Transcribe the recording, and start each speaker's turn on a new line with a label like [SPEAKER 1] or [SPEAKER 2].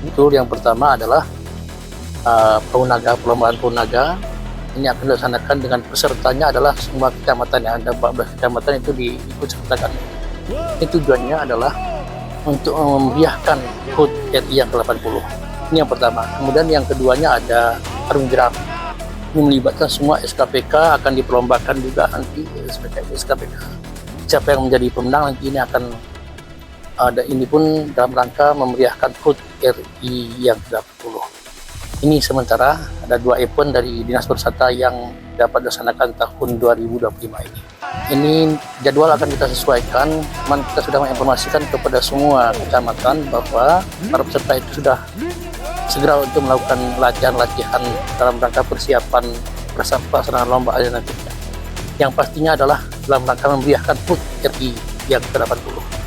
[SPEAKER 1] Itu yang pertama adalah Paunaga, perlombaan Paunaga. Ini akan dilaksanakan dengan pesertanya adalah semua kecamatan, yang ada 14 kecamatan itu diikut sertakan. Ini tujuannya adalah untuk memeriahkan HUT RI yang ke-80. Ini yang pertama. Kemudian yang keduanya ada karung jeram. Ini melibatkan semua SKPK, akan diperlombakan juga nanti SKPK. Siapa yang menjadi pemenang nanti ini akan ada, ini pun dalam rangka memeriahkan HUT RI yang ke-80. Ini sementara ada 2 event dari Dinas Pariwisata yang dapat dilaksanakan tahun 2025 ini. Ini jadwal akan kita sesuaikan, cuman kita sudah menginformasikan kepada semua kecamatan bahwa para peserta itu sudah segera untuk melakukan latihan-latihan dalam rangka persiapan pelaksanaan lomba nantinya. Yang pastinya adalah dalam rangka memeriahkan HUT RI yang ke-80.